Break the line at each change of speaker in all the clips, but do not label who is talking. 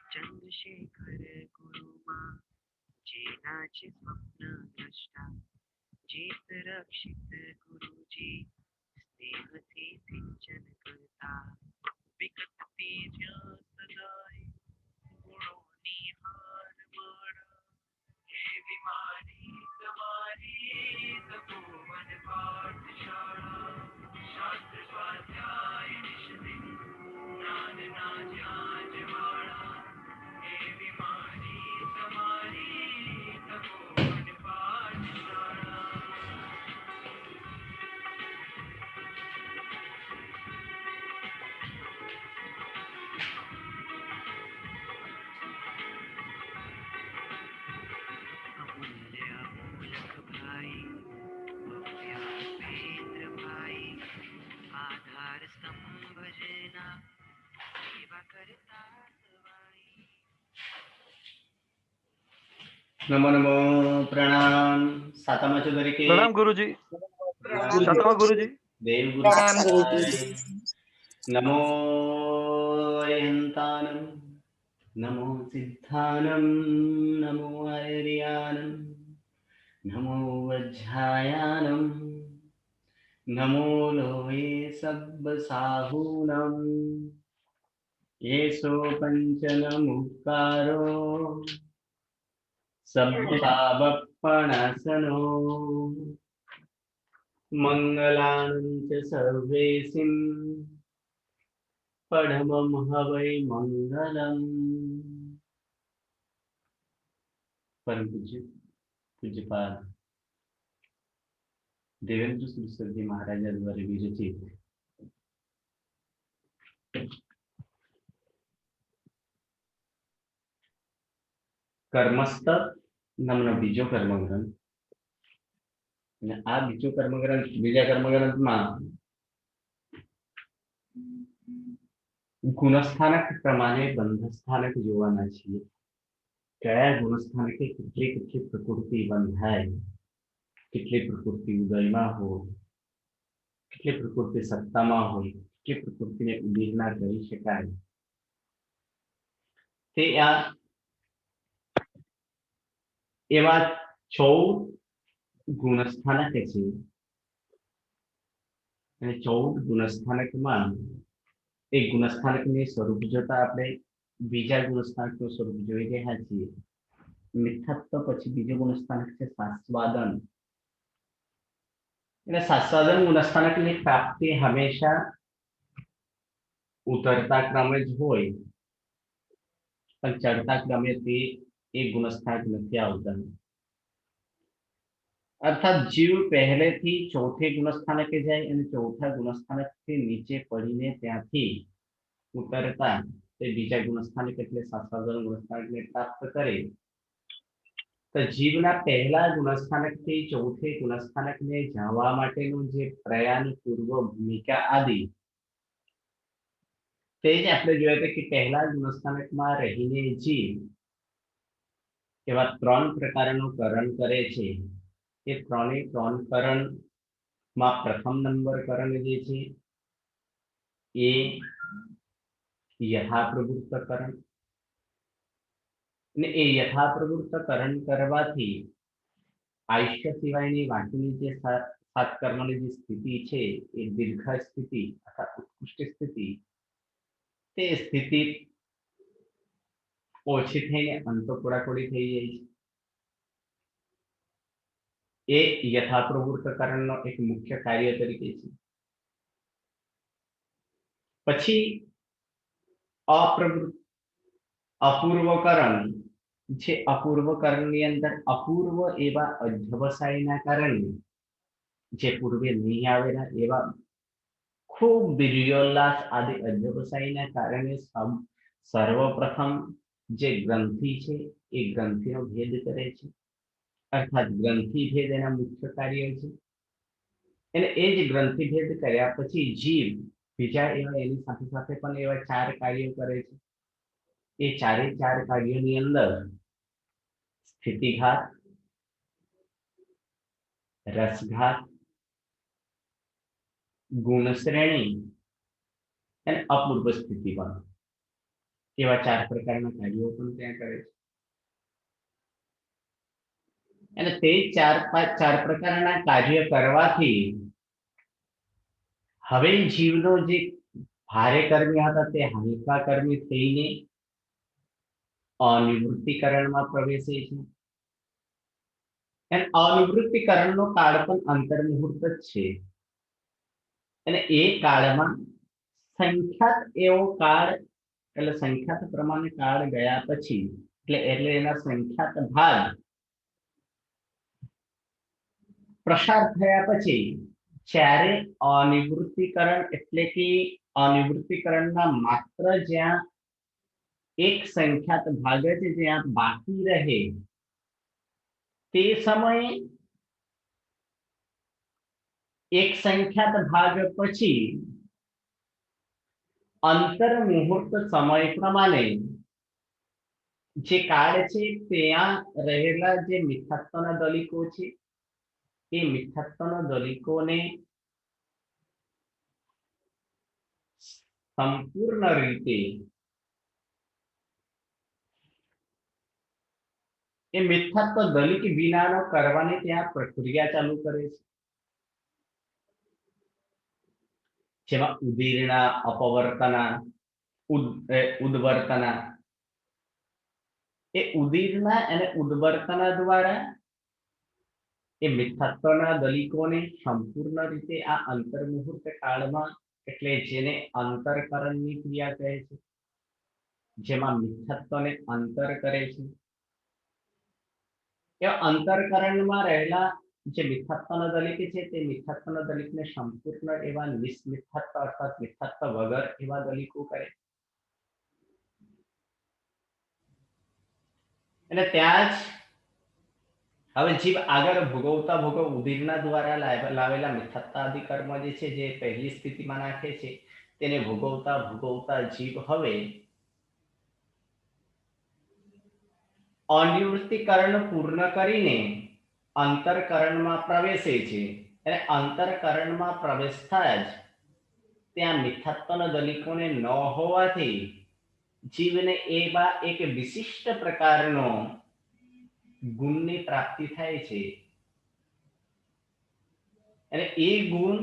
चंद्रशेखर गुरुमा जीनाचे स्वप्न द्रष्टा जेत रक्षित गुरुजी स्नेहથી સિંચન કરતા વિકટ તેજ સદાય ગુણોની હાર માળા એવી મારી તમારી તપોવન પાઠશાળા શાસ્ત્ર સ્વાધ્યાય નિષ્ઠિ જ્ઞાન ના જ્ઞાનવાળા એવી મારી તમારી તપોવન પાઠશાળા. અમૂલ્ય અમૂલક ભાઈ ભવ્ય ઉપેન્દ્ર ભાઈ આધાર સ્તંભ જેના સેવા કરતા સવાઈ.
નમો નમો પ્રણામ. સાતમા છો તરીકે
પ્રણામ ગુરુજી. સાતમા ગુરુજી.
દેવ
પ્રણામ ગુરુજી.
નમો અયંતાનમ નમો સિદ્ધાનમ નમો આર્યાનમ નમો વજ્જાયાનમ નમો લોહે સબ્બ સાહૂનમ યેસો પંચન મુક્કારો સબ્બાવપણાસનો મંગલાનંચ સર્વેસિમ પડમમ હવૈ મંગલમ. પરમ પૂજ્યપાદ દેવેન્દ્ર સરસ્વતી મહારાજા દ્વારા વિરચિત કર્મસ્થ નામનો બીજો કર્મગ્રંથ. અને આ બીજો કર્મગ્રંથ બીજા કર્મગ્રંથમાં ગુણસ્થાનક પ્રમાણે બંધસ્થાનક જોવાના છીએ. કયા ગુણસ્થાનકે કેટલી કેટલી પ્રકૃતિ બંધાય, કેટલી પ્રકૃતિ ઉદયમાં હોય, કેટલી પ્રકૃતિ સત્તામાં હોય, કેટલી પ્રકૃતિને ઉદીર્ણા કરી શકાય, તે આ એવા 14 ગુણસ્થાનક છે. અને 14 ગુણસ્થાનકમાં એક ગુણસ્થાનકની સ્વરૂપ જોતા આપણે બીજા ગુણસ્થાનકનું સ્વરૂપ જોઈ રહ્યા છીએ. મિથ્યાત્વ પછી બીજો ગુણસ્થાનક છે સાસ્વાદન. એટલે સાસ્વાદન ગુણસ્થાનકની પ્રાપ્તિ હંમેશા ઉતરતા ક્રમે જ હોય, પણ ચડતા ક્રમે તે એક ગુણસ્થાનક નથી આવતા. અર્થાત જીવ પહેલેથી ચોથે ગુણસ્થાનકે જાય અને ચોથા ગુણસ્થાનકથી નીચે પડીને ત્યાંથી ઉતરતા તે બીજા ગુણસ્થાનક એટલે સાસ્વાદન ગુણસ્થાનકને પ્રાપ્ત કરે. તો જીવના પહેલા ગુણસ્થાનકથી ચોથે ગુણસ્થાનકને જવા માટેનું જે પ્રયાણ, પૂર્વ ભૂમિકા આદિ તે જ આપણે જોયા હતા કે પહેલા ગુણસ્થાનકમાં રહીને જીવ એવા 3 પ્રકારનું કરણ કરે છે. એ 3 કરણમાં પ્રથમ નંબર કરણ જે છે એ યથાપ્રવૃત્ત કરણ. અને એ યથાપ્રવૃત્ત કરણ કરવાથી આયુષ્ય સિવાયની બાકીની જે 7 કર્મની જે સ્થિતિ છે એ દીર્ઘ સ્થિતિ અથવા ઉત્કૃષ્ટ સ્થિતિ, તે સ્થિતિ ઓછી થઈને અંતઃપોડાકોડી થઈ જાય છે. એ યથાપ્રવૃત્ત કરણનો એક મુખ્ય કાર્ય તરીકે છે. પછી અપૂર્વ કરણ, જે અપૂર્વ કરણની અંદર અપૂર્વ એવા અધ્યવસાયના કારણે જે પૂર્વે નહીં આવેલા એવા ખૂબ વીર્યોલ્લાસ આદિ અધ્યવસાયના કારણે સર્વપ્રથમ જે ગ્રંથિ છે એ ગ્રંથિનો ભેદ કરે છે. અર્થાત ગ્રંથિ ભેદ એના મુખ્ય કાર્ય છે. અને એ જ ગ્રંથિ ભેદ કર્યા પછી જીવ બીજા એવા એની સાથે સાથે પણ એવા 4 કાર્યો કરે છે. એ 4 કાર્યોની અંદર સ્થિતિઘાત, રસઘાત, ગુણ શ્રેણી અને અપૂર્વ સ્થિતિ પણ, એવા 4 પ્રકારના કાર્યો પણ ત્યાં કરે છે. અને તે 4 પ્રકારના કાર્ય કરવાથી હવે જીવનો જે ભારે કર્મી હતા તે હલકા કર્મી થઈને અનિવૃત્તિકરણમાં પ્રવેશે છે. અને અનિવૃત્તિકરણનો કાળ પણ અંતર્મુહૂર્ત જ છે. અને એ કાળમાં સંખ્યાત એવો કાળ, એટલે સંખ્યાત પ્રમાણે કાળ ગયા પછી, એટલે એના સંખ્યાત ભાગ પ્રસાર થયા પછી, જ્યારે અનિવૃત્તિકરણ એટલે કે અનિવૃત્તિકરણના માત્ર જ્યાં એક સંખ્યાત ભાગ છે જ્યાં બાકી રહે, તે સમયે એક સંખ્યાત ભાગ પછી અંતર મુહૂર્ત સમય પ્રમાણે જે કાળ છે ત્યાં રહેલા જે મિથ્યાત્વના દલિકો છે, એ મિથ્યાત્વના દલિકોને સંપૂર્ણ રીતે એ મિથ્યાત્વ દલિત વિનાનો કરવાની ત્યાં પ્રક્રિયા ચાલુ કરે છે. જેમાં ઉદીર્ણા, અપવર્તના, ઉદ્વર્તના, એ ઉદીર્ણા અને ઉદ્વર્તના દ્વારા એ મિથ્યાત્વના દલિકોને સંપૂર્ણ રીતે આ અંતર્મુહૂર્ત કાળમાં, એટલે જેને અંતરકરણની ક્રિયા કહે છે, જેમાં મિથ્યાત્વને અંતર કરે છે, એ અંતરકરણમાં રહેલા જે મિથ્યાત્વના દલિત છે તે મિથ્યાત્વના દલિતને સંપૂર્ણ એવા નિસ્મિથ્યાત્વ અર્થાત મિથ્યાત્વ વગર એવા દલિકો કરે. અને ત્યાં જ હવે જીવ આગળ ભોગવતા ઉદીર્ણા દ્વારા લાવેલા મિથ્યાત્વાદી કર્મ જે છે, જે પહેલી સ્થિતિમાં નાખે છે, તેને ભોગવતા જીવ હવે અનિવૃત્તિકરણ પૂર્ણ કરીને અંતરકરણમાં પ્રવેશે છે. અને અંતરકરણમાં પ્રવેશતા જ ત્યાં મિથ્યાત્વના દલિકોને ન હોવાથી જીવને એવા એક વિશિષ્ટ પ્રકારનો ગુણની પ્રાપ્તિ થાય છે. અને એ ગુણ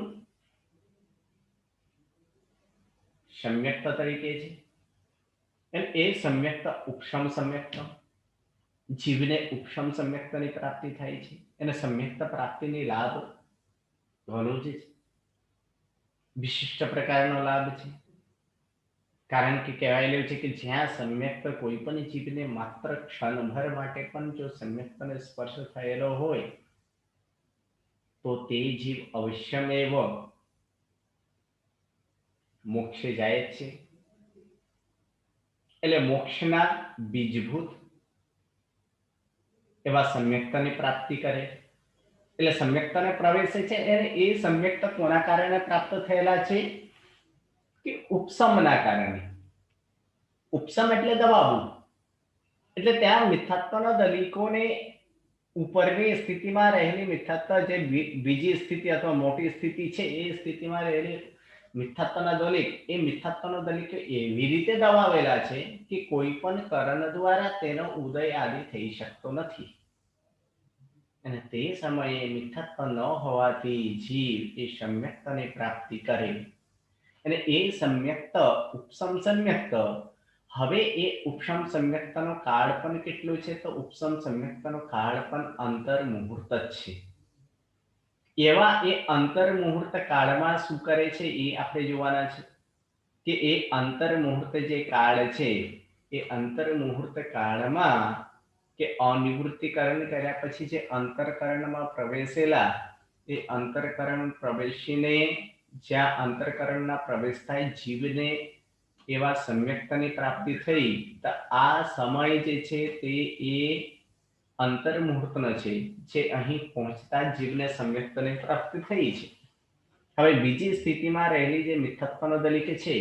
સમ્યક્ત તરીકે છે. અને એ સમ્યક્ત ઉપશમ સમ્યક્ત, જીવને ઉપશમ સમ્યક્તની પ્રાપ્તિ થાય છે. અને સમ્યક્ત પ્રાપ્તિની લાભ ઘણો જ છે, વિશિષ્ટ પ્રકારનો લાભ છે. કારણ કે કહેવાયેલું છે કે જ્યાં સમ્યક્ત કોઈ પણ જીવને માત્ર ક્ષણભર માટે પણ જો સમ્યક્તને સ્પર્શ થયેલો હોય તો તે જીવ અવશ્યમેવ મોક્ષે જાય છે. એટલે મોક્ષના બીજભૂત એવા સમ્યક્તની પ્રાપ્તિ કરે. એટલે સમ્યક્તને પ્રવેશે છે. અને એ સમ્યક્ત કોના કારણે પ્રાપ્ત થયેલા છે કે ઉપશમના કારણે. ઉપશમ એટલે દબાવવું. એટલે ત્યાં મિથ્યાત્વના દલિકોને ઉપરની સ્થિતિમાં રહેલી મિથ્યાત્વ જે બીજી સ્થિતિ અથવા મોટી સ્થિતિ છે, એ સ્થિતિમાં રહેલી મિથ્યાત્વના દલિક, એ મિથ્યાત્વના દલિકો એવી રીતે દબાવેલા છે કે કોઈ પણ કરણ દ્વારા તેનો ઉદય આદિ થઈ શકતો નથી. અને તે સમયે મિથ્યાત્વ ન હોવાથી જીવ એ સમ્યક્તની પ્રાપ્તિ કરે. અને એ સમ્યક્ત ઉપશમ સમ્યક્ત, હવે એ ઉપશમ સમ્યક્તનો કાળ પણ કેટલો છે તો ઉપશમ સમ્યક્તનો કાળ પણ અંતર મુહૂર્ત જ છે. એવા એ અંતર મુહૂર્ત કાળમાં શું કરે છે એ આપણે જોવાના છે કે એ અંતર મુહૂર્ત જે કાળ છે, એ અંતર મુહૂર્ત કાળમાં કે અનિવૃત્તિકરણ કર્યા પછી જે અંતરકરણમાં પ્રવેશેલા, એ અંતરકરણ પ્રવેશીને જ્યાં અંતરકરણના પ્રવેશ થાય જીવને એવા સમ્યક્તની પ્રાપ્તિ થઈ, તો આ સમય જે છે તે એ અંતર મુહૂર્તનો છે, જે અહીં પહોંચતા જીવને સમ્યક્તની પ્રાપ્તિ થઈ છે. હવે બીજી સ્થિતિમાં રહેલી જે મિથ્યાત્વનો દલિત છે,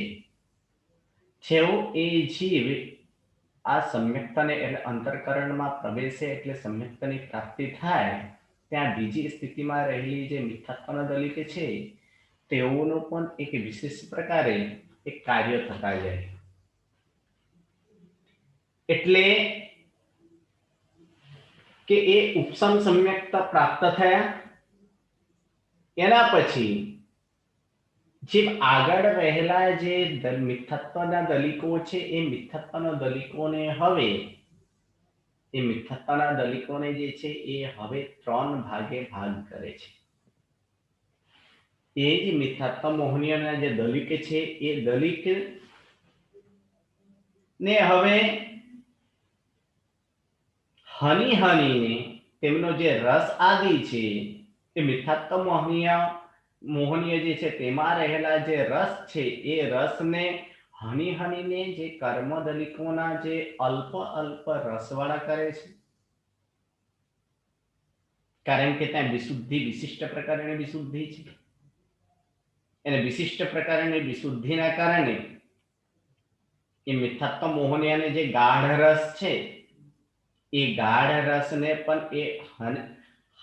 જેવો એ જીવ આ સમ્યક્તને એટલે અંતરકરણમાં પ્રવેશે એટલે સમ્યક્તની પ્રાપ્તિ થાય, ત્યાં બીજી સ્થિતિમાં રહેલી જે મિથ્યાત્વના દલિત છે તેઓનું પણ એક વિશેષ પ્રકારે એક કાર્ય થતા જાય. એટલે કે એ ઉપસમ સમ્યકતા પ્રાપ્ત થયા. એના પછી જે આગળ રહેલા જે મિથ્યાત્વના દલિકો છે એ મિથ્યાત્વના દલિકોને હવે એ મિથ્યાત્વના દલિકોને જે છે એ હવે 3 ભાગે ભાગ કરે છે. એ જ મિથ્યાત્વ મોહનીયના જે દલિક છે એ દલિક ને હવે હની હનીને તેમનો જે રસ આદિ છે એ મિથ્યાત્વ મોહનીય જે છે તેમાં રહેલા જે રસ છે એ રસને હની હનીને જે કર્મ દલિકોના જે અલ્પ અલ્પ રસવાળા કરે છે. કારણ કે ત્યાં વિશુદ્ધિ વિશિષ્ટ પ્રકારની વિશુદ્ધિ છે. અને વિશિષ્ટ પ્રકારની વિશુદ્ધિના કારણે એ મિથ્યાત્વ મોહનીયને જે ગાઢ રસ છે એ ગાઢ રસને પણ એ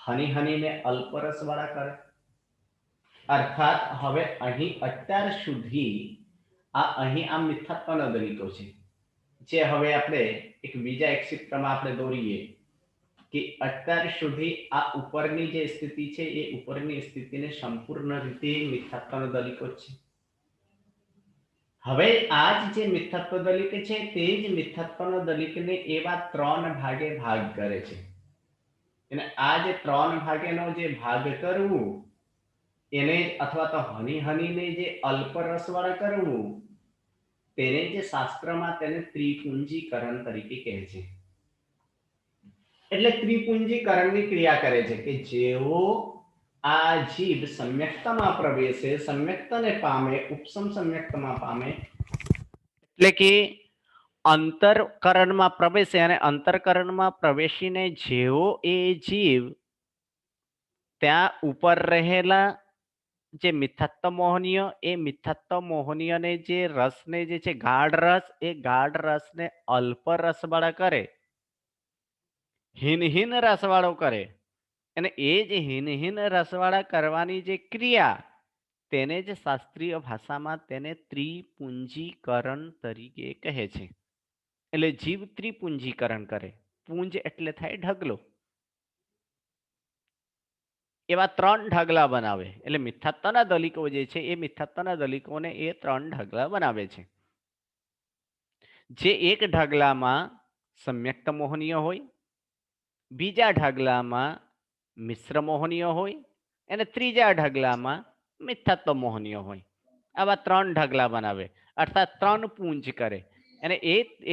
હની હનીને અલ્પ રસવાળા કરે. અર્થાત હવે અહીં અત્યાર સુધી અહીં આ મિથ્યાત્વના દલિતો છે જે હવે આપણે એક બીજા એક ચિત્રમાં આપણે દોરીએ કે અત્યાર સુધી આ ઉપરની જે સ્થિતિ છે એ ઉપરની સ્થિતિને સંપૂર્ણ રીતે મિથ્યાત્વના દલિતો છે. હવે આ જે મિથ્યાત્વ દલિત છે તે જ મિથ્યાત્વના દલિતને એવા 3 ભાગે ભાગ કરે છે. અને આ જે 3 ભાગેનો જે ભાગ કરવું એને અથવા તો હની હનીને જે અલ્પ રસવાળા કરવું તેને જે શાસ્ત્રમાં તેને ત્રિપુંજીકરણ તરીકે કહે છે. એટલે ત્રિપુંજીકરણની ક્રિયા કરે છે કે જેવો આ જીવ સમ્યક્તામાં પ્રવેશે, સમ્યક્તાને પામે, ઉપસમ સમ્યક્તામાં પામે એટલે કે અંતરકરણમાં પ્રવેશે અને અંતરકરણમાં પ્રવેશીને જેવો એ જીવ ત્યાં ઉપર રહેલા જે મિથ્યાત્વ મોહનીય એ મિથ્યાત્વ મોહનીયને જે રસને જે છે ગાઢ રસ એ ગાઢ રસને અલ્પ રસવાળા કરે, હીન રસવાળો કરે અને એ જે હીન રસવાળા કરવાની જે ક્રિયા તેને જ શાસ્ત્રીય ભાષામાં તેને ત્રિપુંજીકરણ તરીકે કહે છે. એટલે જીવ ત્રિપુંજીકરણ કરે. પુંજ એટલે થાય ઢગલો. એવા 3 ઢગલા બનાવે. એટલે મિથ્યાત્વના દલિકો જે છે એ મિથ્યાત્વના દલિકોને એ 3 ઢગલા બનાવે છે. જે એક ઢગલામાં સમ્યક્ત મોહનીય હોય, બીજા ઢગલામાં મિશ્ર મોહનીય હોય અને ત્રીજા ઢગલામાં મિથ્યાત્વ મોહનીય હોય. આવા 3 ઢગલા બનાવે અર્થાત 3 પુંજ કરે. અને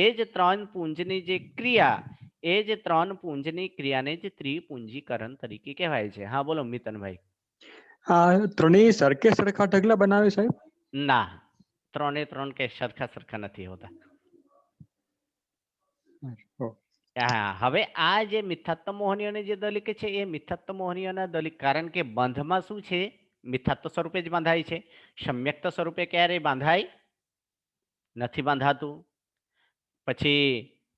એ જ 3 પુંજની જે ક્રિયા એ જ 3 પુંજની ક્રિયાને જ ત્રિપુંજીકરણ તરીકે કહેવાય છે. હા બોલો મિતનભાઈ.
આ ત્રણેય સરખે સરખા ઢગલા બનાવે સાહેબ?
ના, 3 કે સરખા નથી હોતા. હવે આ જે મિથ્યાત્વ મોહનીયની જે દલિક છે એ મિથ્યાત્વ મોહનીયના દલિક, કારણ કે બંધમાં શું છે મિથ્યાત્વ સ્વરૂપે જ બાંધાય છે. સમ્યક્ત સ્વરૂપે ક્યારેય બાંધાય નથી બાંધાતું. પછી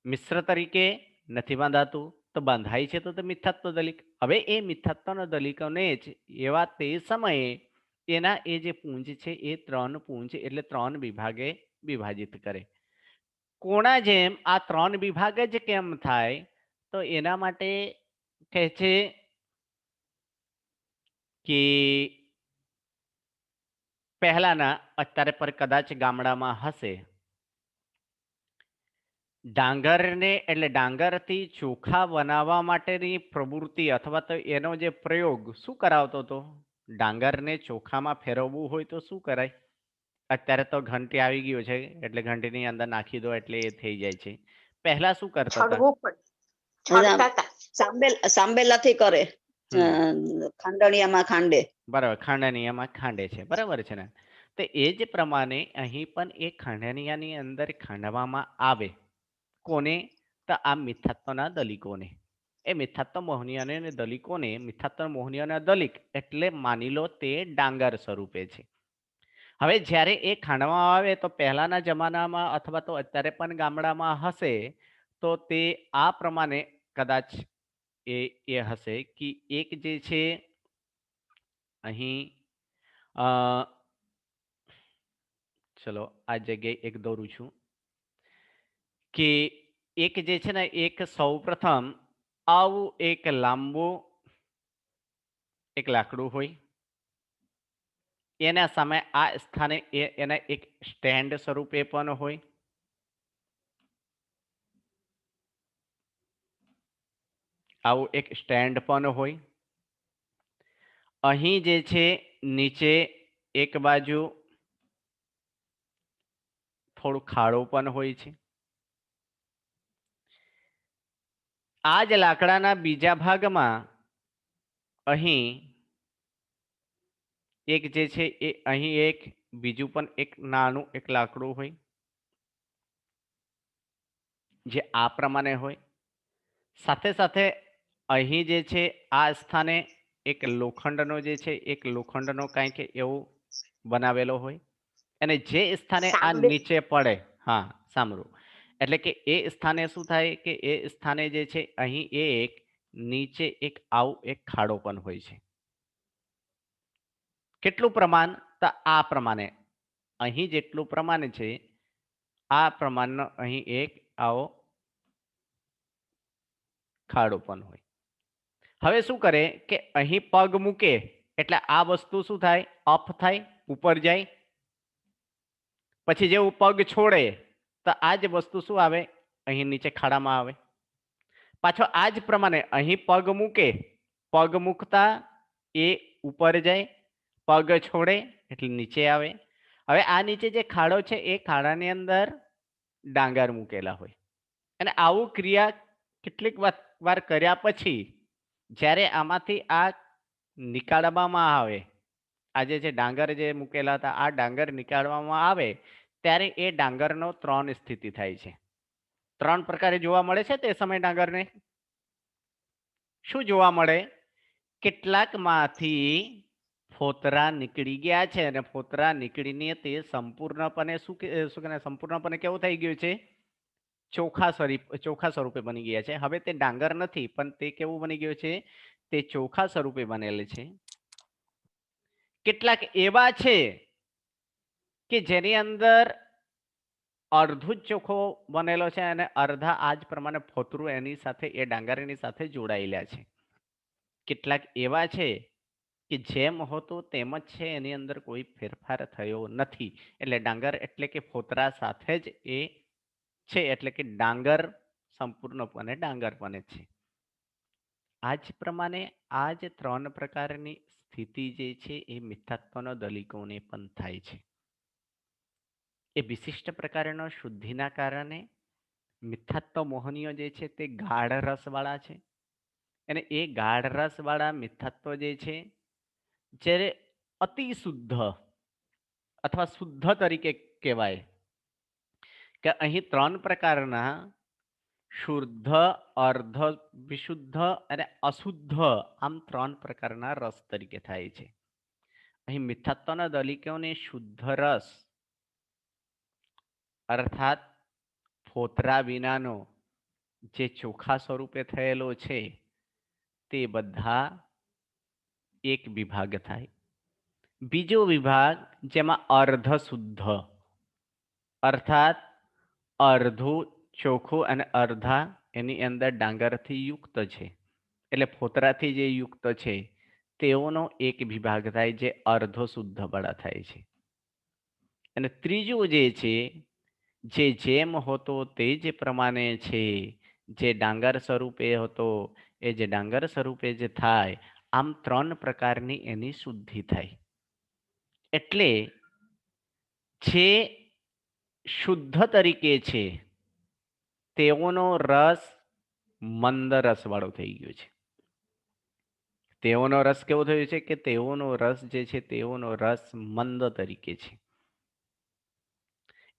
મિશ્ર તરીકે નથી બાંધાતું તો બાંધાય છે તો મિથ્યાત્વ દલિક. હવે એ મિથ્યાત્વના દલિકોને જ એવા તે સમયે એના એ જે પુંજ છે એ 3 પુંજ એટલે 3 વિભાગે વિભાજિત કરે. કોના જેમ આ 3 વિભાગ જ કેમ થાય તો એના માટે કહે છે કે પહેલાના અત્યારે પર કદાચ ગામડામાં હશે, ડાંગરને એટલે ડાંગરથી ચોખા બનાવવા માટેની પ્રવૃત્તિ અથવા તો એનો જે પ્રયોગ શું કરાવતો હતો? ડાંગરને ચોખામાં ફેરવવું હોય તો શું કરાય? અત્યારે તો ઘંટી આવી ગયો છે એટલે ઘંટીની અંદર નાખી દો એટલે એ થઈ જાય છે. પહેલા શું કરતા હતા?
સાંબેલાથી કરે, ખાંડણિયામાં ખાંડે.
બરાબર, ખાંડણિયામાં ખાંડે છે. બરાબર છે ને? તો એ જ પ્રમાણે અહીં પણ એ ખાંડણિયાની અંદર ખાંડવામાં આવે. કોને? તો આ મિથ્યાત્વના દલિકોને. એ મિથ્યાત્વ મોહનીયને દલિકોને મિથ્યાત્વ મોહનીયના દલિક એટલે માની લો તે ડાંગર સ્વરૂપે છે. હવે જ્યારે એ ખાંડવામાં આવે તો પહેલાના જમાનામાં અથવા તો અત્યારે પણ ગામડામાં હશે તો તે આ પ્રમાણે કદાચ એ હશે કે એક જે છે અહીં ચલો આ જગ્યાએ એક દોરું છું કે એક જે છે ને એક સૌપ્રથમ આવું એક લાંબુ એક લાકડું હોય, એના સામે આ સ્થાને એના એક સ્ટેન્ડ સ્વરૂપે પણ હોય, આવું એક સ્ટેન્ડ પણ હોય. અહીં જે છે નીચે એક બાજુ થોડું ખાડો પણ હોય છે. આ જ લાકડાના બીજા ભાગમાં અહીં એક જે છે એ અહીં એક બીજું પણ એક નાનું એક લાકડું હોય જે આ પ્રમાણે હોય. સાથે સાથે અહીં જે છે આ સ્થાને એક લોખંડનો જે છે એક લોખંડનો કાંઈક એવું બનાવેલો હોય અને જે સ્થાને આ નીચે પડે, હા સાંભળો, એટલે કે એ સ્થાને શું થાય કે એ સ્થાને જે છે અહીં એક નીચે એક આવું એક ખાડો પણ હોય છે. કેટલું પ્રમાણ? તો આ પ્રમાણે અહીં જેટલું પ્રમાણ છે આ પ્રમાણનો અહીં એક આવો ખાડો પણ હોય. હવે શું કરે કે અહીં પગ મૂકે એટલે આ વસ્તુ શું થાય? અપ થાય, ઉપર જાય. પછી જેવું પગ છોડે તો આ જ વસ્તુ શું આવે? અહીં નીચે ખાડામાં આવે. પાછો આ જ પ્રમાણે અહીં પગ મૂકે, પગ મૂકતા એ ઉપર જાય, પગ છોડે એટલે નીચે આવે. હવે આ નીચે જે ખાડો છે એ ખાડાની અંદર ડાંગર મૂકેલા હોય અને આવું ક્રિયા કેટલીક વાર કર્યા પછી જ્યારે આમાંથી આ નીકાળવામાં આવે, આ જે છે ડાંગર જે મૂકેલા હતા આ ડાંગર નીકાળવામાં આવે ત્યારે એ ડાંગરનો 3 સ્થિતિ થાય છે. 3 પ્રકારે જોવા મળે છે તે સમય ડાંગરને. શું જોવા મળે? કેટલાકમાંથી ફોતરા નીકળી ગયા છે અને ફોતરા નીકળીને તે સંપૂર્ણપણે સંપૂર્ણપણે કેવું થઈ ગયું છે? ચોખા સ્વરૂપે બની ગયા છે. હવે તે ડાંગર નથી પણ તે કેવું બની ગયું છે? તે ચોખા સ્વરૂપે બનેલ છે. કેટલાક એવા છે કે જેની અંદર અડધું જ ચોખ્ખો બનેલો છે અને અડધા આ જ પ્રમાણે ફોતરું એની સાથે એ ડાંગરની સાથે જોડાયેલા છે. કેટલાક એવા છે કે જેમ હતો તેમ જ છે, એની અંદર કોઈ ફેરફાર થયો નથી. એટલે ડાંગર એટલે કે ફોતરા સાથે જ એ છે, એટલે કે ડાંગર સંપૂર્ણપણે ડાંગરપણે છે. આ જ પ્રમાણે આ જ 3 પ્રકારની સ્થિતિ જે છે એ મિથ્યાત્વનો દલિકોને પણ થાય છે. એ વિશિષ્ટ પ્રકારનો શુદ્ધિના કારણે મિથ્યાત્વ મોહનીય જે છે તે ગાઢ રસવાળા છે અને એ ગાઢ રસવાળા મિથ્યાત્વ જે છે જ્યારે અતિ શુદ્ધ અથવા શુદ્ધ તરીકે કહેવાય કે અહીં 3 પ્રકારના શુદ્ધ, અર્ધ વિશુદ્ધ અને અશુદ્ધ આમ 3 પ્રકારના રસ તરીકે થાય છે. અહીં મિથ્યાત્વના દલિકોને શુદ્ધ રસ અર્થાત ફોતરા વિનાનો જે ચોખા સ્વરૂપે થયેલો છે તે બધા એક વિભાગ થાય. બીજો વિભાગ જેમાં અર્ધ શુદ્ધ અર્થાત અર્ધું ચોખ્ખું અને અર્ધા એની અંદર ડાંગરથી યુક્ત છે, એટલે ફોતરાથી જે યુક્ત છે તેઓનો એક વિભાગ થાય જે અર્ધો શુદ્ધ વાળા થાય છે. અને ત્રીજું જે છે જે જેમ હતો તે જ પ્રમાણે છે, જે ડાંગર સ્વરૂપે હતો એ જે ડાંગર સ્વરૂપે જે થાય, આમ 3 પ્રકારની એની શુદ્ધિ થાય. એટલે જે શુદ્ધ તરીકે છે તેઓનો રસ મંદ રસ વાળો થઈ ગયો છે. તેઓનો રસ કેવો થયો છે કે તેઓનો રસ જે છે તેઓનો રસ મંદ તરીકે છે.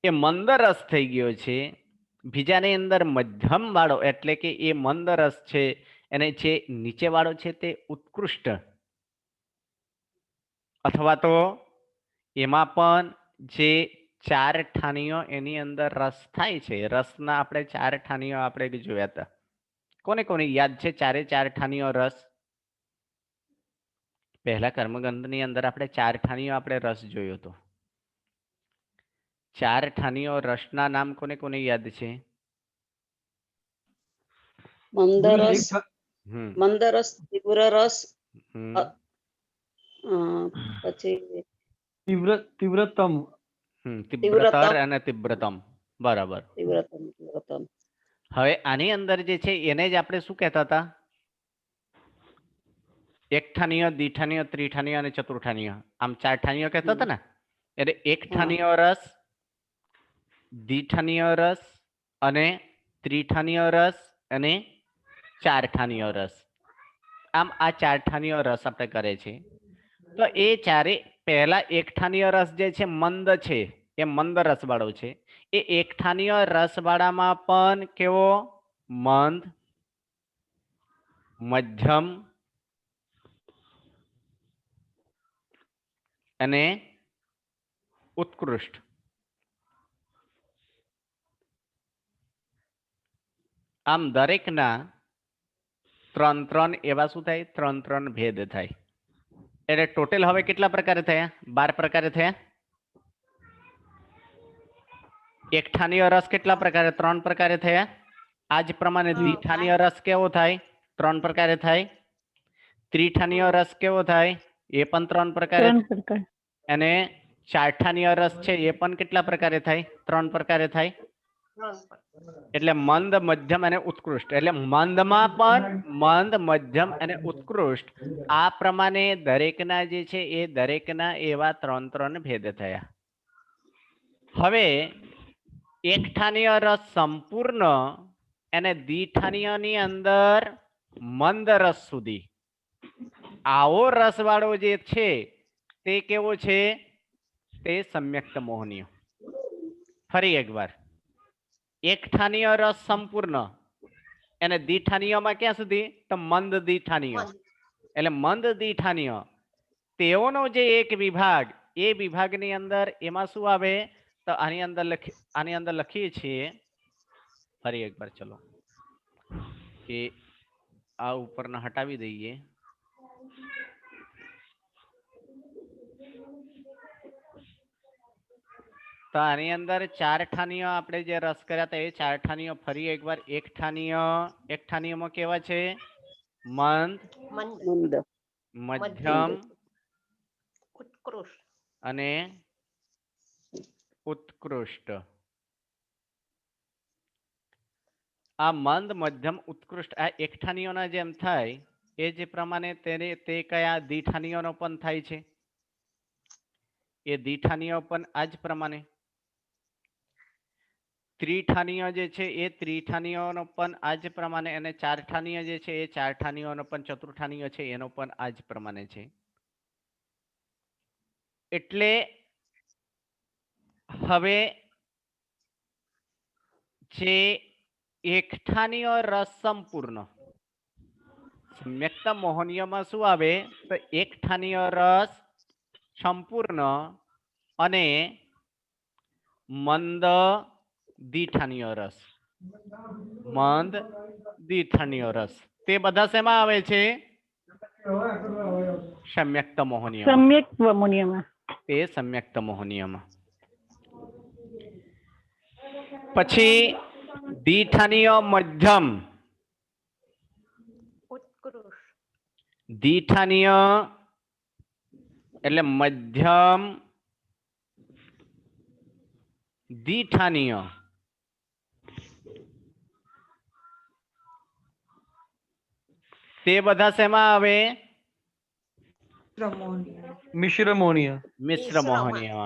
એ મંદ રસ થઈ ગયો છે. બીજાની અંદર મધ્યમ વાળો એટલે કે એ મંદ રસ છે અને જે નીચે વાળો છે તે ઉત્કૃષ્ટ અથવા તો એમાં પણ જે 4 ઠાનીઓ એની અંદર રસ થાય છે. રસના આપણે 4 ઠાનીઓ આપણે જોયા હતા. કોને કોને યાદ છે ચારે ચાર ઠાનીઓ રસ? પહેલા કર્મગંધની અંદર આપણે ચાર ઠાનીઓ આપણે રસ જોયો હતો. ચાર ઠાનીઓ રસના નામ કોને કોને યાદ છે?
મંદરસ,
હમ
મંદરસ, તીવ્ર રસ,
હમ
પછી
તીવ્રતમ.
તીવ્રતર અને તીવ્રતમ. બરાબર.
તીવ્રતમ, તીવ્રતમ.
હવે આની અંદર જે છે એને જ આપણે શું કહેતા હતા? એક ઠાનીય, દ્વિઠાનીય, ત્રિઠાનીય અને ચતુર્ઠાનીય, આમ ચાર ઠાનીય કહેતા હતા ને. એટલે એક ઠાનીય રસ, દ્વિઠાનીય રસ અને ત્રિઠાનીય રસ અને ચાર ઠાનીય રસ. આમ આ ચાર ઠાનીય રસ આપણે કરે છે. તો એ ચારે પહેલા એક ઠાનીય રસ જે છે મંદ છે, એ મંદ રસ વાળો છે. એ એક ઠાનીય રસ વાળામાં પણ કેવો? મંદ, મધ્યમ અને ઉત્કૃષ્ટ. આમ દરેકના ત્રણ ત્રણ એવા શું થાય? ત્રણ ત્રણ ભેદ થાય. એટલે ટોટલ હવે કેટલા પ્રકારે થયા? 12 પ્રકારે થયા. એક ઠાનીય રસ કેટલા પ્રકારે? 3 પ્રકારે થયા. આ જ પ્રમાણે દ્વિઠાનીય રસ કેવો થાય? 3 પ્રકારે થાય. ત્રિઠાનીય રસ કેવો થાય? એ પણ 3 પ્રકારે. અને ચાર ઠાનીય રસ છે એ પણ કેટલા પ્રકારે થાય? 3 પ્રકારે થાય. એટલે મંદ, મધ્યમ અને ઉત્કૃષ્ટ. એટલે મંદમાં પણ મંદ, મધ્યમ અને ઉત્કૃષ્ટ આ પ્રમાણે દરેકના જે છે એ દરેકના એવા 3 ભેદ થયા. હવે એક ઠાનીય રસ સંપૂર્ણ અને દ્વિઠાનીયની અંદર મંદ રસ સુધી આવો રસ વાળો જે છે તે કેવો છે? તે સમ્યક્ત મોહનીય. ફરી એકવાર, એક ઠાનીય રસ સંપૂર્ણ અને દ્વિઠાનીયમાં ક્યાં સુધી? તો મંદ દ્વિઠાનીય. એટલે મંદ દ્વિઠાનીય તેઓનો જે એક વિભાગ, એ વિભાગની અંદર એમાં શું આવે? તો આની અંદર લખીએ છીએ ફરી એકવાર. ચલો કે આ ઉપરના હટાવી દઈએ. તો આની અંદર ચાર ઠાનીય આપણે જે રસ કર્યા હતા એ ચાર ઠાનીય ફરી એકવાર. એક ઠાનીયમાં કેવા છે? મંદ, મધ્યમ અને ઉત્કૃષ્ટ. આ મંદ, મધ્યમ, ઉત્કૃષ્ટ આ એક ઠાનીયોના જેમ થાય એ જ પ્રમાણે તે કયા? દ્વિઠાનીયોનો પણ થાય છે. એ દ્વિઠાનીય પણ આ જ પ્રમાણે. ત્રિઠાનીય જે છે એ ત્રિઠાનીયનો પણ આ જ પ્રમાણે. અને ચાર ઠાનીય જે છે એ ચાર ઠાનીયનો પણ, ચતુર્ઠાનીય છે એનો પણ આ જ પ્રમાણે છે. એટલે હવે જે એક ઠાનીય રસ સંપૂર્ણ સમ્યક્ત મોહનીયમાં શું આવે? તો એક ઠાનીય રસ સંપૂર્ણ અને મંદ દ્વિઠાનીય રસ. મંદ દ્વિઠાનીય રસ તે બધા શેમાં આવે છે? સમ્યક્ત મોહનીયમાં. તે સમ્યક્ત મોહનીયમાં. પછી દ્વિઠાનીય મધ્યમ, દ્વિઠાનીય એટલે મધ્યમ, દ્વિઠાનીય તે બધા શેમાં આવે?
મિશ્ર મોહનીય.
મિશ્ર મોહનીય.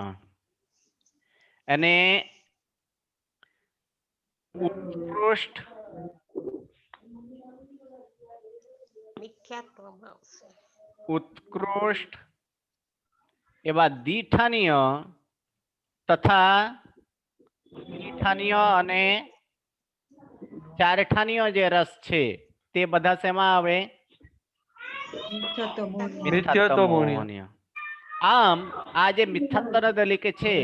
અને ઉત્કૃષ્ટ, ઉત્કૃષ્ટ એવા દ્વિઠાનીય તથા ત્રિઠાનીય અને ચાર ઠાનીય જે રસ છે તે બધા શેમાં આવે? મિથ્યાત્વ મોહનીય. આમ આ જે મિથ્યાત્વ દલિકે છે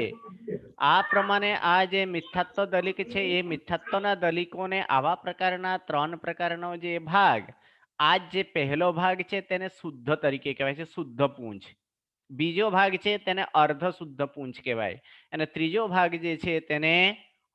આ પ્રમાણે આ જે મિથ્યાત્વ દલિક છે એ મિથ્યાત્વના દલિકોને આવા પ્રકારના 3 પ્રકારનો જે ભાગ, આ જે પહેલો ભાગ છે તેને શુદ્ધ તરીકે કહેવાય છે, શુદ્ધ પૂંછ. બીજો ભાગ છે તેને અર્ધ શુદ્ધ પૂંછ કહેવાય, અને ત્રીજો ભાગ જે છે તેને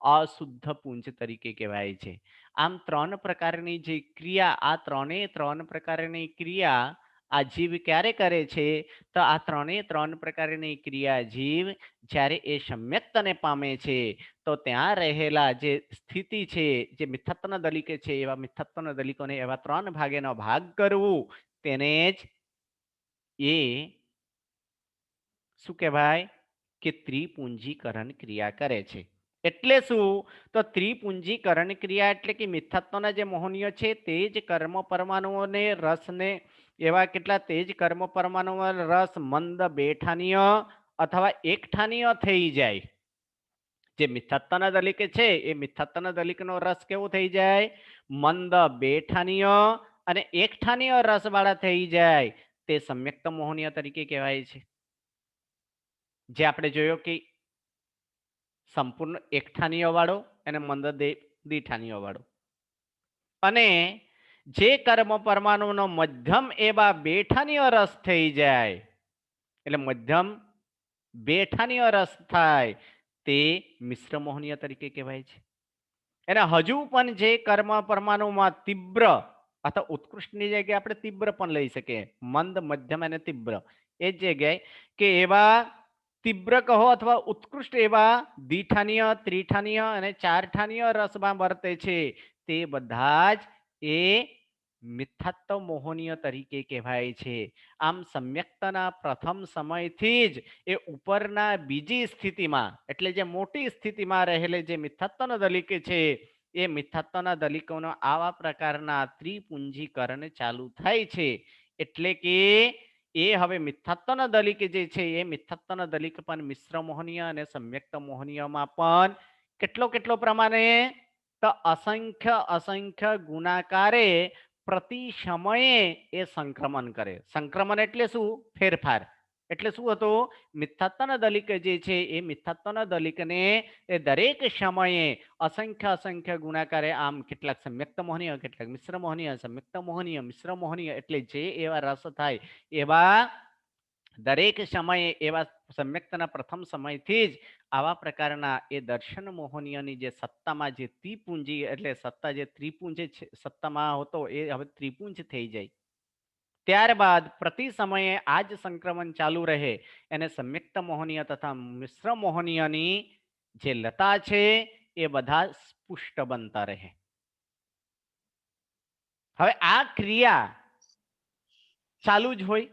અશુદ્ધ પૂંછ તરીકે કહેવાય છે. આમ 3 પ્રકારની જે ક્રિયા, આ 3 પ્રકારની ક્રિયા આ જીવ ક્યારે કરે છે? તો આ 3 પ્રકારની ક્રિયા જીવ જ્યારે એ સમ્યક્તને પામે છે તો ત્યાં રહેલા જે સ્થિતિ છે, જે મિથ્યાત્વના દલિક છે, એવા મિથ્યાત્વના દલિકોને એવા 3 ભાગેનો ભાગ કરવું, તેને જ એ શું કહેવાય કે ત્રિપુંજીકરણ ક્રિયા કરે છે. એટલે શું? તો ત્રિપુંજીકરણ ક્રિયા એટલે કે મિથ્યાત્વના જે મોહનીય છે તે જ કર્મ પરમાણુઓને રસને, એવા કેટલા તેજ કર્મ પરમાણુઓ રસ મંદ બેઠાનીય અથવા એકઠાનીય થઈ જાય. જે મિથ્યાત્વના દલિક છે એ મિથ્યાત્વના દલિકનો રસ કેવો થઈ જાય? મંદ બેઠાનીય અને એકઠાનીય રસ વાળા થઈ જાય. તે સમ્યક્ત મોહનીય તરીકે કહેવાય છે. જે આપણે જોયો કે સંપૂર્ણ એકઠાનીય વાળો અને મંદ દીઠાનીય વાળો, અને જે કર્મ પરમાણુનો મધ્યમ એવા બેઠાનીય રસ થઈ જાય, એટલે મધ્યમ બેઠાનીય રસ થાય, તે મિશ્ર મોહનીય તરીકે કહેવાય છે. અને હજુ પણ જે કર્મ પરમાણુમાં તીવ્ર અથવા ઉત્કૃષ્ટની જગ્યાએ આપણે તીવ્ર પણ લઈ શકીએ, મંદ, મધ્યમ અને તીવ્ર, એ જ જગ્યાએ કે એવા તીવ્ર કહો અથવા ઉત્કૃષ્ટ એવા દ્વિઠાનીય, ત્રિઠાનીય અને ચારઠાનીય રસમાં વર્તે છે, તે બધા જ એ મિથ્યાત્વ મોહનીય તરીકે કહેવાય છે. આમ સમ્યક્તના પ્રથમ સમયથી જ એ ઉપરના બીજી સ્થિતિમાં, એટલે જે મોટી સ્થિતિમાં રહેલી જે મિથ્યાત્વના દલિક છે, એ મિથ્યાત્વના દલિકોનો આવા પ્રકારના ત્રિપુંજીકરણ ચાલુ થાય છે. એટલે કે એ હવે મિથ્યાત્વના દલિક જે છે એ મિથ્યાત્વના દલિક પણ મિશ્ર મોહનીય અને સમ્યક્ત મોહનીયમાં પણ કેટલો પ્રમાણે? તો અસંખ્ય ગુણાકારે પ્રતિ સમયે એ સંક્રમણ કરે. સંક્રમણ એટલે શું? ફેરફાર. એટલે શું હતું? મિથ્યાત્વના દલિક જે છે એ મિથ્યાત્વના દલિકને એ દરેક સમયે અસંખ્ય ગુણાકારે, આમ કેટલાક સમ્યક્ત મોહનીય, કેટલાક મિશ્ર મોહનીય, સમ્યક્ત મોહનીય, મિશ્ર મોહનીય, એટલે જે એવા રસ થાય એવા દરેક સમયે એવા સમ્યક્તના પ્રથમ સમયથી જ આવા પ્રકારના એ દર્શન મોહનીયની જે સત્તામાં જે ત્રિપુંજી, એટલે સત્તા જે ત્રિપુંજ સત્તામાં હતો એ હવે ત્રિપુંજ થઈ જાય. ત્યારબાદ પ્રતિ સમયે આ જ સંક્રમણ ચાલુ રહે, એને સમ્યક્ત મોહનીય તથા મિશ્ર મોહનીયની જે લતા છે એ બધા પુષ્ટ બનતા રહે. હવે આ ક્રિયા ચાલુ જ હોય.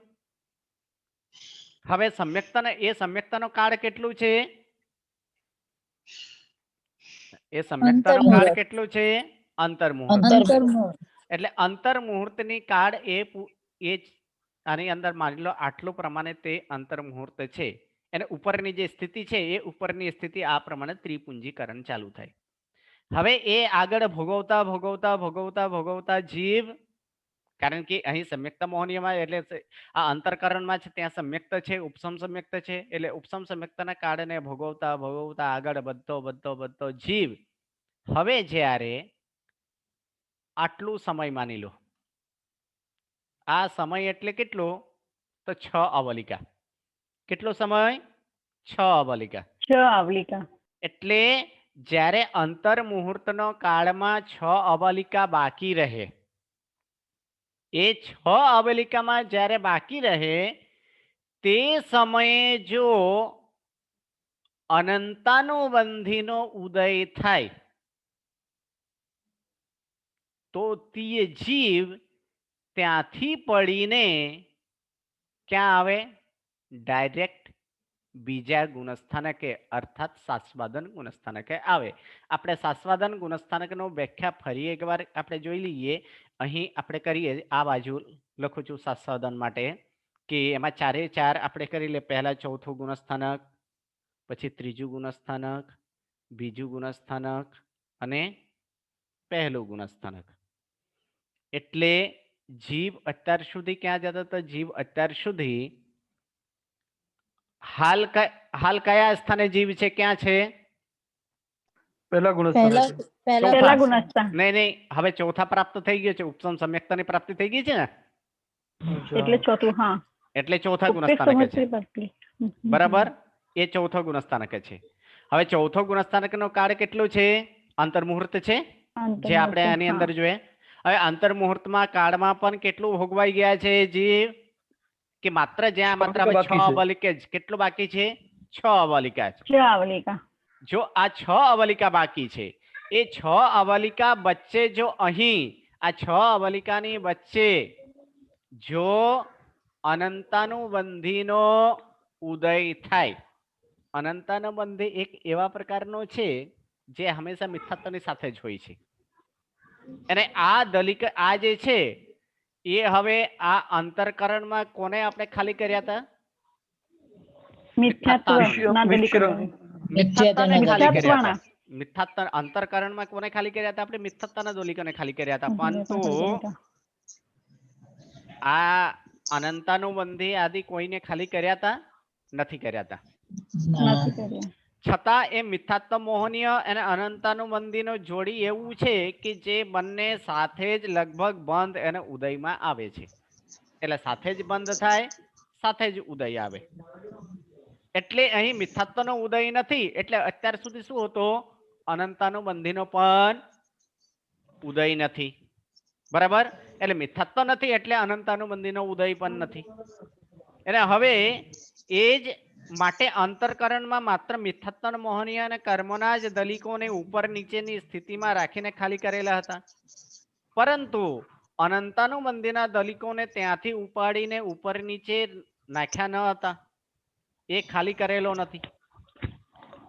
હવે સમ્યક્તાનો કાળ કેટલું છે? એ સમ્યક્તાનો કાળ કેટલું છે? અંતર્મુહૂર્ત. એટલે અંતર્મુહૂર્તની કાળ એ આની અંદર માની લો આટલું પ્રમાણે તે અંતર્મુહૂર્ત છે, અને ઉપરની જે સ્થિતિ છે એ ઉપરની સ્થિતિ આ પ્રમાણે ત્રિપુંજીકરણ ચાલુ થાય. હવે એ આગળ ભોગવતા જીવ, કારણ કે અહીં સમ્યક્ત મોહનીયમાં એટલે આ અંતરકરણમાં છે ત્યાં સમ્યક્ત છે, ઉપસમ સમ્યક્ત છે, એટલે ઉપસમ સમ્યક્તના કારણે ભોગવતા આગળ બધો જીવ હવે જ્યારે આટલું સમય માની લો, આ સમય એટલે કેટલો? તો 6 અવલિકા. કેટલો સમય? 6 અવલિકા. એટલે જ્યારે અંતર્મુહૂર્તનો કાળમાં 6 અવલિકા બાકી રહે, એ 6 અવલિકામાં જ્યારે બાકી રહે તે સમયે જો અનંતાનુબંધીનો ઉદય થાય તો તે જીવ ત્યાંથી પડીને ક્યાં આવે? ડાયરેક્ટ બીજા ગુણસ્થાનકે અર્થાત સાસ્વાદન ગુણસ્થાનકે આવે. આપણે સાસ્વાદન ગુણસ્થાનકનો વ્યાખ્યા ફરી એકવાર આપણે જોઈ લઈએ. અહીં આપણે કરીએ, આ બાજુ લખું છું સાસ્વાદન માટે, કે એમાં 4 આપણે કરી લે. પહેલા ચોથું ગુણસ્થાનક, પછી ત્રીજું ગુણસ્થાનક, બીજું ગુણસ્થાનક અને પહેલું ગુણસ્થાનક. એટલે જીવ અત્યાર સુધી ક્યાં જતો હતો? જીવ અત્યાર સુધી હાલ કયા સ્થાને જીવ છે, ક્યાં છે?
પહેલા ગુણસ્થાન
પહેલા ગુણસ્થાન
નહીં નહીં, હવે ચોથા પ્રાપ્ત થઈ ગયો છે, ઉપસમ સમ્યક્તાની પ્રાપ્તિ થઈ ગઈ છે ને,
એટલે ચોથું. હા,
એટલે ચોથા
ઉપેક્ષ
ગુણસ્થાનક છે.
સમજવી પડતી.
બરાબર, એ ચોથો ગુણસ્થાનક છે. હવે ચોથો ગુણસ્થાનકનો કાળ કેટલો છે? અંતર્મુહૂર્ત છે, જે આપણે આની અંદર જોઈએ. હવે અંતર્મુહૂર્તમાં કાળમાં પણ કેટલું ભોગવાઈ ગયા છે જીવ, કે માત્ર જ્યાં માત્ર હવે 6 અવલિકા જ કેટલું બાકી છે? 6 અવલિકા છે.
આવલિકા.
જો આ 6 અવલિકા બાકી છે, એ 6 અવલિકા વચ્ચે જો અહીં આ 6 અવલિકાની વચ્ચે જો અનંતાનુબંધીનો ઉદય થાય, અનંતાનુબંધી એક એવા પ્રકારનો છે જે હંમેશા મિથ્યાત્વની સાથે જ હોય છે, અને આ દલિક આ જે છે એ હવે આ અંતરકરણમાં કોને આપણે ખાલી કર્યા હતા? મિથ્યાત્વ અંતરકરણમાં કોને ખાલી કર્યા હતા? આપણે મિથ્યાત્વના દોલિકાને ખાલી કર્યા હતા. પરંતુ આ અનંતાનુબંધી આદિ કોઈને ખાલી કર્યા હતા? નથી કર્યા હતા. છતાં એ મિથ્યાત્વ મોહનીય અને અનંતાનુબંધીનો જોડી એવું છે કે જે બંને સાથે જ લગભગ બંધ અને ઉદયમાં આવે છે. એટલે સાથે જ બંધ થાય, સાથે જ ઉદય આવે. એટલે અહીં મિથ્યાત્વનો ઉદય નથી, એટલે અત્યાર સુધી શું હતો? અનંતાનુબંધીનો પણ ઉદય નથી. બરાબર, એટલે મિથ્યાત્વ નથી એટલે અનંતાનુબંધીનો ઉદય પણ નથી. એટલે હવે એ જ માટે અંતરકરણમાં માત્ર મિથ્યાત્વ મોહનીય અને કર્મના જ દલિકોને ઉપર નીચેની સ્થિતિમાં રાખીને ખાલી કરેલા હતા, પરંતુ અનંતાનુબંધીના દલિકોને ત્યાંથી ઉપાડીને ઉપર નીચે નાખ્યા ન હતા, એ ખાલી કરેલો નથી.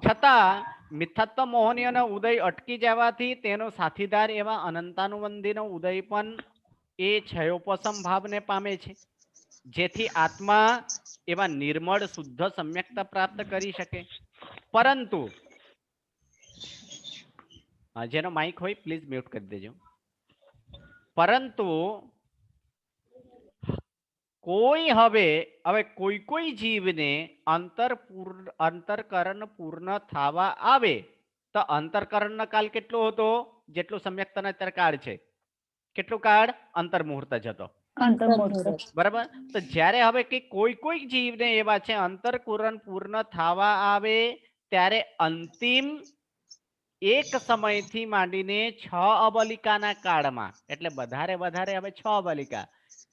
છતાં મિથ્યાત્વ મોહનીયનો ઉદય અટકી જવાથી તેનો સાથીદાર એવા અનંતાનુબંધીનો ઉદય પણ એ ક્ષયોપશમ ભાવને પામે છે, જેથી આત્મા એવા નિર્મળ શુદ્ધ સમ્યકતા પ્રાપ્ત કરી શકે. પરંતુ જેનો માઇક હોય પ્લીઝ મ્યુટ કરી દેજો. પરંતુ કોઈ જીવને અંતરકરણ પૂર્ણ થવા આવે તો અંતરકરણનો કાળ કેટલો હતો? જેટલું સમ્યકતાનો અત્યારે કાળ છે, કેટલું કાળ? અંતર્મુહૂર્ત જ હતો. બરાબર, તો જ્યારે હવે કે કોઈ જીવને એવા છે અંતરકરણ પૂર્ણ થવા આવે ત્યારે અંતિમ એક સમયથી માંડીને 6 અબલિકાના કાળમાં, એટલે વધારે હવે 6 અબલિકા,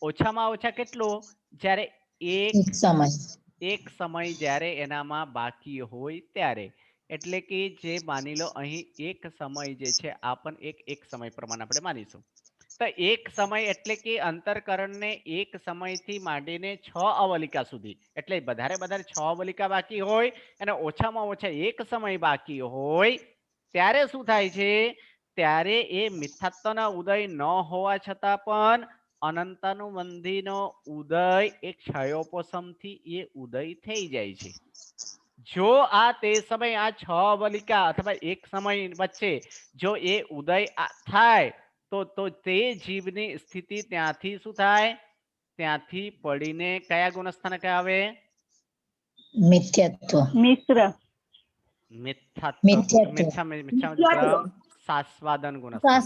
ઓછામાં ઓછા કેટલું? જ્યારે એક સમય જ્યારે એનામાં બાકી હોય ત્યારે. એટલે કે જે માની લો અહીં એક સમય જે છે આ પણ એક સમય પ્રમાણે આપણે માનીશું, તો એક સમય એટલે કે અંતરકરણને એક સમયથી માંડીને 6 અવલિકા સુધી, એટલે વધારે 6 અવલિકા બાકી હોય અને ઓછામાં ઓછા એક સમય બાકી હોય ત્યારે શું થાય છે? ત્યારે એ મિથ્યાત્વના ઉદય ન હોવા છતાં પણ અનંતાનુબંધીનો ઉદય એક ક્ષયોપશમથી એ ઉદય થઈ જાય છે. જો આ તે સમય આ 6 અવલિકા અથવા એક સમય વચ્ચે જો એ ઉદય થાય તો તે જીવની સ્થિતિ ત્યાંથી શું થાય? ત્યાંથી પડીને કયા ગુણસ્થાનક આવે? સાસ્વાદન ગુણસ્થાનક.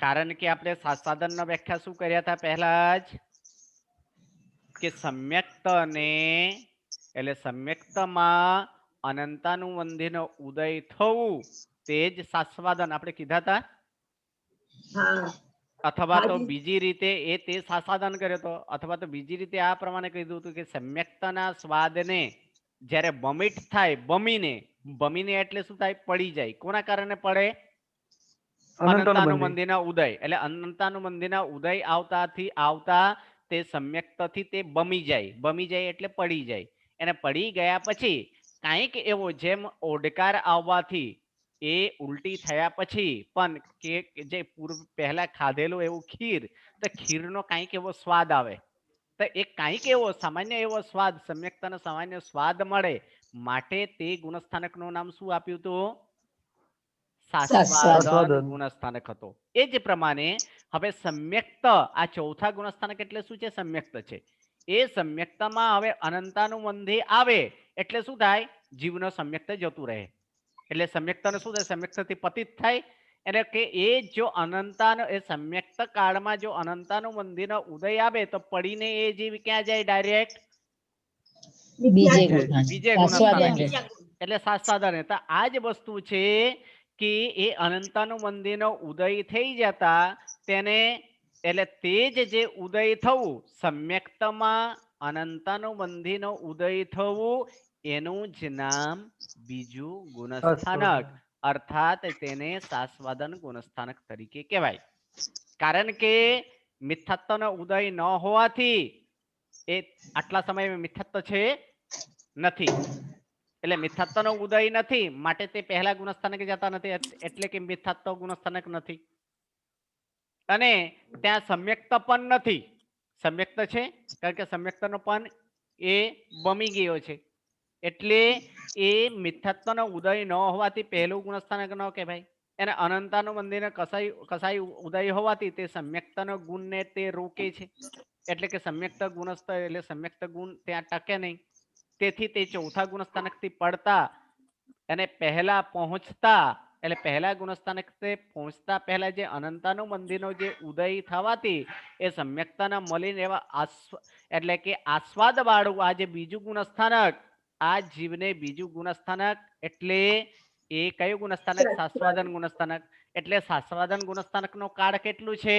કારણ કે આપણે સાસ્વાદન નો વ્યાખ્યા શું કર્યા હતા પહેલા જ? કે સમ્યક્તને એટલે સમ્યક્તમાં અનંતાનુબંધીનો ઉદય થવું તે જ સાસ્વાદન આપણે કીધા હતા. અથવા તો બીજી રીતે એ તે સાસ્વાદન કર્યો હતો, અથવા તો બીજી રીતે આ પ્રમાણે કીધું હતું કે સમ્યક્તના સ્વાદને જ્યારે બમિટ થાય, બમીને એટલે શું થાય? પડી જાય. કોના કારણે પડે? અનંતાનુબંધીના ઉદય. એટલે અનંતાનુબંધીના ઉદય આવતા તે સમ્યક્તથી તે બમી જાય એટલે પડી જાય. એને પડી ગયા પછી કાંઈક એવો જેમ ઓડકાર આવવાથી એ ઉલટી થયા પછી પણ કે જે પહેલા ખાધેલું એવું ખીર, તો ખીરનો કાંઈક એવો સ્વાદ આવે, તો એ કાંઈક એવો સામાન્ય એવો સ્વાદ, સમ્યક્તાનો સામાન્ય સ્વાદ મળે, માટે તે ગુણસ્થાનકનું નામ શું આપ્યું હતું? સાસ્વાદન ગુણસ્થાનક હતો. એ જ પ્રમાણે હવે સમ્યક્ત આ ચોથા ગુણસ્થાનક એટલે શું છે? સમ્યક્ત છે. એ સમ્યક્તામાં હવે અનંતાનુબંધી આવે એટલે શું થાય? જીવનો સમ્યક્ત જતું રહે એટલે સમ્યક્તાને શું થાય? સમ્યક્તથી પતિત થાય. એટલે કે એ જો અનંતાનો એ સમ્યક્ત કાળમાં જો અનંતાનુબંધીનો ઉદય આવે તો પડીને એ જીવ ક્યાં જાય? ડાયરેક્ટ બીજે ગુણસ્થાનકે. એટલે સાસ્વાદન. તો આ જ વસ્તુ છે કે એ અનંતાનુબંધીનો ઉદય થઈ જતા તેને એટલે તે જે ઉદય થવું સમ્યક્તમાં અનંતાનુબંધીનો ઉદય થવું એનું જ નામ બીજું ગુણસ્થાનક અર્થાત તેને સાસ્વાદન ગુણસ્થાનક તરીકે કહેવાય. કારણ કે મિથ્યાત્વનો ઉદય ન હોવાથી એ આટલા સમયમાં મિથ્યાત્વ છે નથી. એટલે મિથ્યાત્વનો ઉદય નથી માટે તે પહેલા ગુણસ્થાનકે જતા નથી એટલે કે મિથ્યાત્વ ગુણસ્થાનક નથી. અને ત્યાં સમ્યક્ત પણ નથી. સમ્યક્ત છે કારણ કે સમ્યક્તનો પણ એ બમી ગયો છે એટલે એ મિથ્યાત્વનો ઉદય ન હોવાથી પહેલું ગુણસ્થાનક ન કહેવાય. એને અનંતાનુબંધીને કસાઈ ઉદય હોવાથી તે સમ્યક્તનો ગુણને તે રોકે છે એટલે કે સમ્યક્ત ગુણસ્થ એટલે સમ્યક્ત ગુણ ત્યાં ટકે નહીં. તેથી તે ચોથા ગુણસ્થાનકથી પડતા અને પહેલા પહોંચતા એટલે પહેલા ગુણસ્થાનક પહોંચતા પહેલા જે અનંતાનુબંધીનો જે ઉદય થવાથી એ સમ્યક્તાના મલિન એવા એટલે કે આસ્વાદ વાળું આ જે બીજું ગુણસ્થાનક આ જીવને બીજું ગુણસ્થાનક એટલે એ કયું ગુણસ્થાનક? સાસ્વાદન ગુણસ્થાનક. એટલે સાસ્વાદન ગુણસ્થાનક નો કાળ કેટલું છે?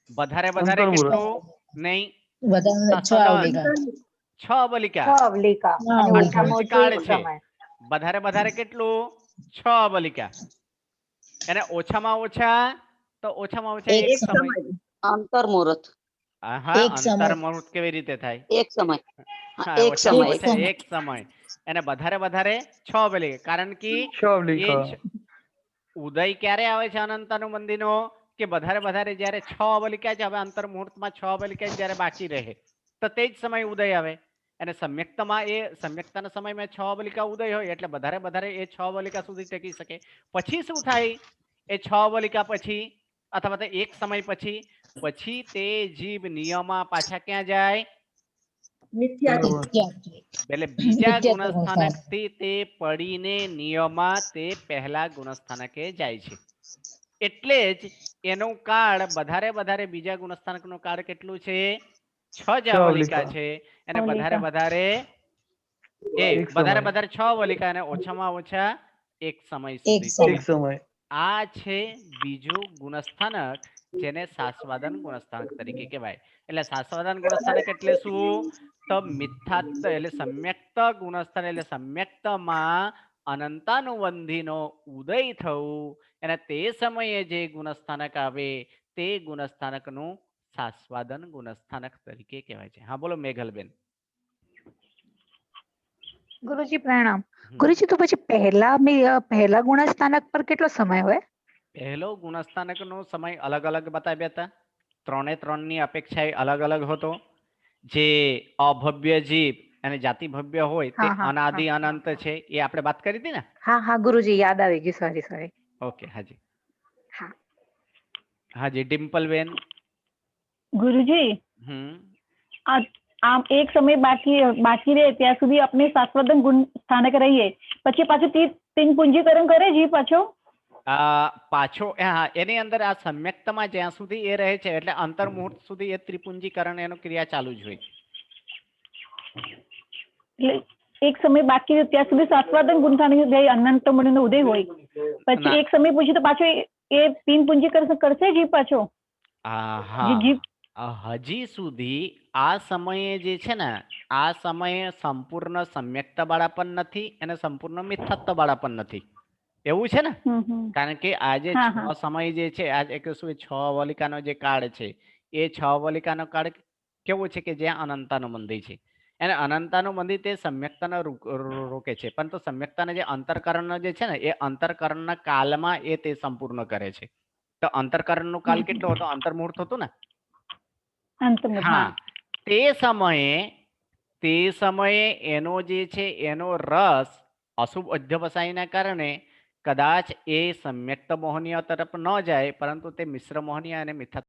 વધારે કેટલું નહીં? 6 અવલિકા કાળ છે. વધારે કેટલું? 6 અવલિકા. અને ઓછામાં ઓછા તો ઓછામાં ઓછા એક સમય.
અંતર મુહૂર્ત.
હા, અંતર મુહૂર્ત કેવી રીતે થાય?
એક સમય.
એક સમય. અને વધારે 6 અવલિકા. કારણ કે ઉદય ક્યારે આવે છે અનંતાનુબંધીનો? કે વધારે જ્યારે 6 અવલિકા જ હવે અંતર મુહૂર્તમાં 6 અવલિકા જ્યારે બાકી રહે તો તે જ સમય ઉદય આવે. અને સમ્યક્તમાં એ સમ્યક્તાના સમયમાં 6 અવલિકા ઉદય હોય એટલે વધારે એ 6 અવલિકા સુધી ટકી શકે. પછી શું થાય? એ 6 અવલિકા પછી અથવા તો એક સમય પછી તે જીવ નિયમમાં પાછા ક્યાં જાય? એટલે બીજા ગુણસ્થાનકથી તે પડીને નિયમમાં તે પહેલા ગુણસ્થાનકે જાય છે. એટલે જ એનો કાળ વધારે બીજા ગુણસ્થાનકનો કાળ કેટલું છે? 6 જ અવલિકા છે. અને વધારે 6 અવલિકા અને ઓછામાં ઓછા એક સમય સુધી. આ છે બીજું ગુણસ્થાનક જેને સાસ્વાદન ગુણસ્થાનક તરીકે કહેવાય. એટલે સાસ્વાદન ગુણસ્થાનક એટલે શું? તો મિથ્યાત્વ એટલે સમ્યક્ત ગુણસ્થાન એટલે સમ્યક્તમાં અનંતાનુબંધીનો ઉદય થવું અને તે સમયે જે ગુણસ્થાનક આવે તે ગુણસ્થાનકનું સાસ્વાદન ગુણસ્થાનક તરીકે કહેવાય છે. હા બોલો મેઘલબેન.
ગુરુજી પ્રણામ. ગુરુજી તો પછી પહેલા ગુણસ્થાનક પર કેટલો સમય હોય?
પહેલો ગુણસ્થાનકનો સમય અલગ બતાવ્યા હતા. 3 ની અપેક્ષા અલગ હતો. જે અભવ્ય જીવ અને જાતિ ભવ્ય હોય તે અનાદિ અનંત છે એ આપણે વાત કરી હતી ને?
હા ગુરુજી યાદ આવી ગયું. સોરી.
ઓકે હાજી. હાજી ડિમ્પલબેન.
ગુરુજી આમ એક સમય બાકી રહે ત્યાં સુધી આપણે સાસ્વાદન ગુણ સ્થાનક રહીએ પછી પાછું તીન પુંજીકરણ કરે જી પાછો
એની અંદર આ સમ્યક્તમાં જ્યાં સુધી એ રહે છે એટલે અંતર મુહૂર્ત સુધી એ ત્રિપુંજીકરણ એનો ક્રિયા ચાલુ જ હોય.
એટલે એક સમય બાકી ત્યાં સુધી સાસ્વાદન ગુણ સ્થાનક અનંત નો ઉદય હોય પછી એક સમય પછી તો પાછો એ તીન પુંજીકરણ કરશે જી પાછો.
હજી સુધી આ સમયે જે છે ને આ સમયે સંપૂર્ણ સમ્યક્ત વાળા પણ નથી અને સંપૂર્ણ મિથ્યાત્વ વાળા પણ નથી એવું છે ને? કારણ કે આજે 6 સમય જે છે આજે 6 અવલિકાનો જે કાળ છે એ 6 અવલિકાનો કાળ કેવો છે કે જ્યાં અનંતાનુબંધી છે અને અનંતાનુબંધી તે સમ્યક્તાને રોકે છે પરંતુ સમ્યક્તાના જે અંતરકરણ જે છે ને એ અંતરકરણના કાળમાં એ તે સંપૂર્ણ કરે છે. તો અંતરકરણનો કાળ કેટલો હતો? અંતર્મુહૂર્ત હતું ને? હા, તે સમયે એનો જે છે એનો રસ અશુભ અધ્યવસાયના કારણે કદાચ એ સમ્યક્ત મોહનીય તરફ ન જાય પરંતુ તે મિશ્ર મોહનીય અને મિથ્યાત્વ